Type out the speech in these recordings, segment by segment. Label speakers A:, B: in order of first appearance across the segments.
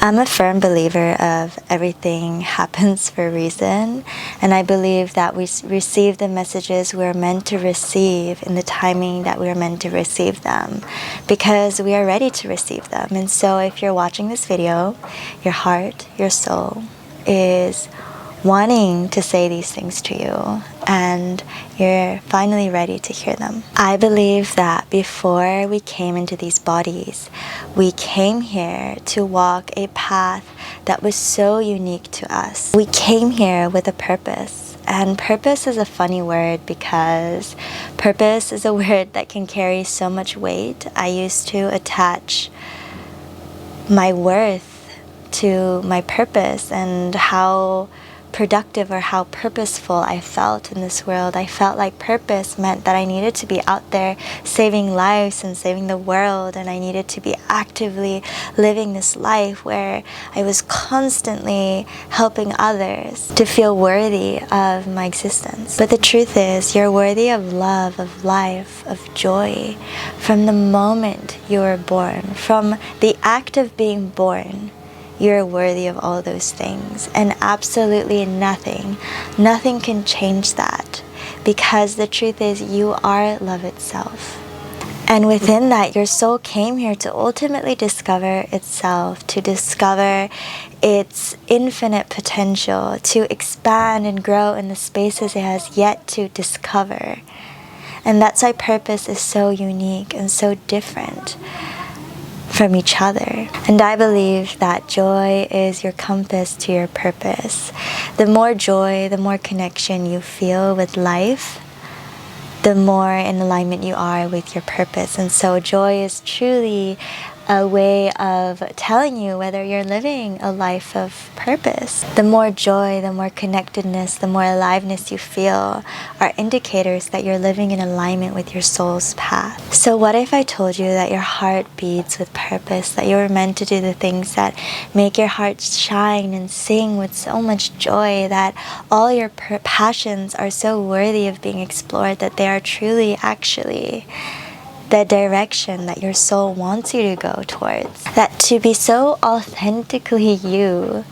A: I'm a firm believer of everything happens for a reason, and I believe that we receive the messages we're meant to receive in the timing that we're meant to receive them, because we are ready to receive them. And so if you're watching this video, your heart, your soul is wanting to say these things to you, and you're finally ready to hear them. I believe that before we came into these bodies, we came here to walk a path that was so unique to us. We came here with a purpose. And purpose is a funny word because purpose is a word that can carry so much weight. I used to attach my worth to my purpose and how productive or how purposeful I felt in this world. I felt like purpose meant that I needed to be out there saving lives and saving the world, and I needed to be actively living this life where I was constantly helping others to feel worthy of my existence. But the truth is, you're worthy of love, of life, of joy from the moment you were born. From the act of being born, you're worthy of all those things, and absolutely nothing can change that, because the truth is you are love itself. And within that, your soul came here to ultimately discover itself, to discover its infinite potential, to expand and grow in the spaces it has yet to discover. And that's why purpose is so unique and so different from each other. And I believe that joy is your compass to your purpose. The more joy, the more connection you feel with life, the more in alignment you are with your purpose. And so joy is truly a way of telling you whether you're living a life of purpose. The more joy, the more connectedness, the more aliveness you feel are indicators that you're living in alignment with your soul's path. So what if I told you that your heart beats with purpose, that you were meant to do the things that make your heart shine and sing with so much joy, that all your passions are so worthy of being explored, that they are truly actually the direction that your soul wants you to go towards. That to be so authentically you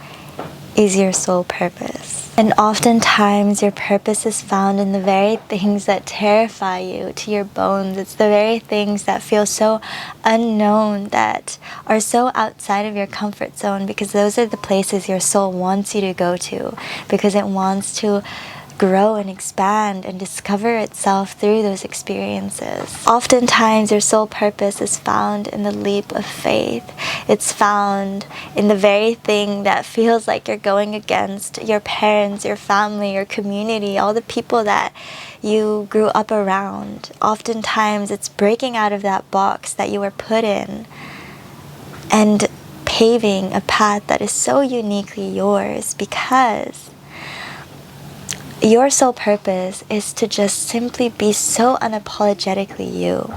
A: is your soul purpose. And oftentimes your purpose is found in the very things that terrify you to your bones. It's the very things that feel so unknown, that are so outside of your comfort zone, because those are the places your soul wants you to go to, because it wants to grow and expand and discover itself through those experiences. Oftentimes your soul purpose is found in the leap of faith. It's found in the very thing that feels like you're going against your parents, your family, your community, all the people that you grew up around. Oftentimes it's breaking out of that box that you were put in and paving a path that is so uniquely yours, because your soul purpose is to just simply be so unapologetically you.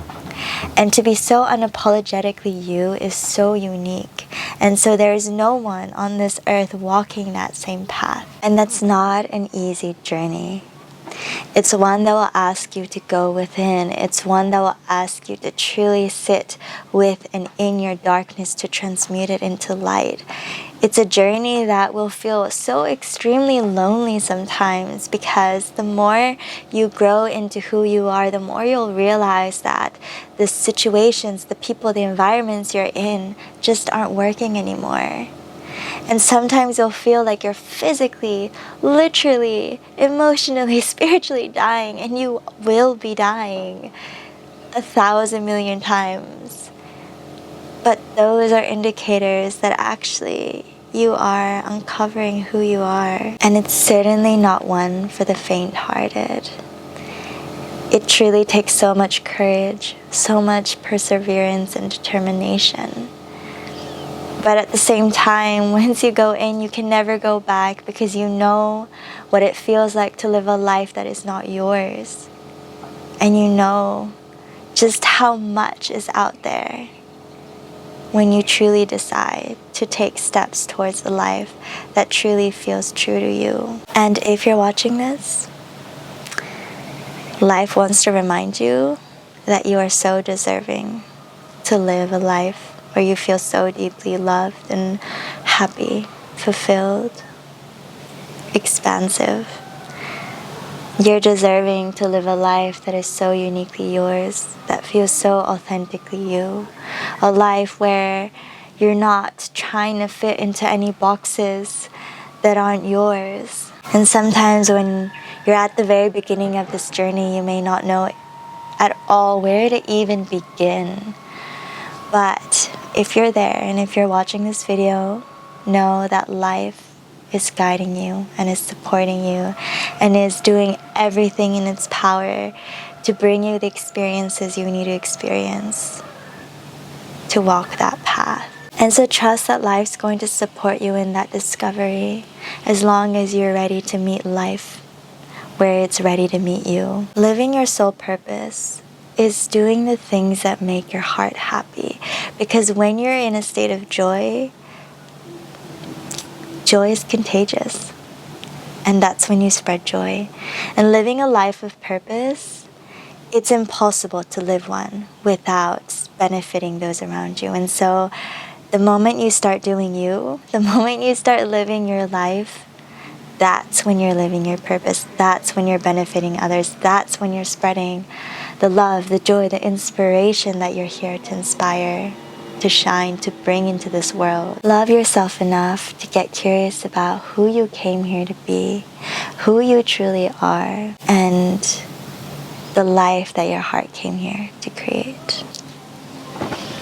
A: And to be so unapologetically you is so unique. And so there is no one on this earth walking that same path. And that's not an easy journey. It's one that will ask you to go within. It's one that will ask you to truly sit with and in your darkness to transmute it into light. It's a journey that will feel so extremely lonely sometimes, because the more you grow into who you are, the more you'll realize that the situations, the people, the environments you're in just aren't working anymore. And sometimes you'll feel like you're physically, literally, emotionally, spiritually dying, and you will be dying 1,000 million times. But those are indicators that actually you are uncovering who you are. And it's certainly not one for the faint-hearted. It truly takes so much courage, so much perseverance and determination. But at the same time, once you go in, you can never go back, because you know what it feels like to live a life that is not yours. And you know just how much is out there when you truly decide to take steps towards the life that truly feels true to you. And if you're watching this, life wants to remind you that you are so deserving to live a life where you feel so deeply loved and happy, fulfilled, expansive. You're deserving to live a life that is so uniquely yours, that feels so authentically you. A life where you're not trying to fit into any boxes that aren't yours. And sometimes when you're at the very beginning of this journey, you may not know at all where to even begin. But if you're there and if you're watching this video, know that life is guiding you and is supporting you and is doing everything in its power to bring you the experiences you need to experience to walk that path. And so trust that life's going to support you in that discovery as long as you're ready to meet life where it's ready to meet you. Living your soul purpose is doing the things that make your heart happy. Because when you're in a state of joy, joy is contagious. And that's when you spread joy. And living a life of purpose, it's impossible to live one without benefiting those around you. And so the moment you start doing you, the moment you start living your life, that's when you're living your purpose. That's when you're benefiting others. That's when you're spreading the love, the joy, the inspiration that you're here to inspire, to shine, to bring into this world. Love yourself enough to get curious about who you came here to be, who you truly are, and the life that your heart came here to create.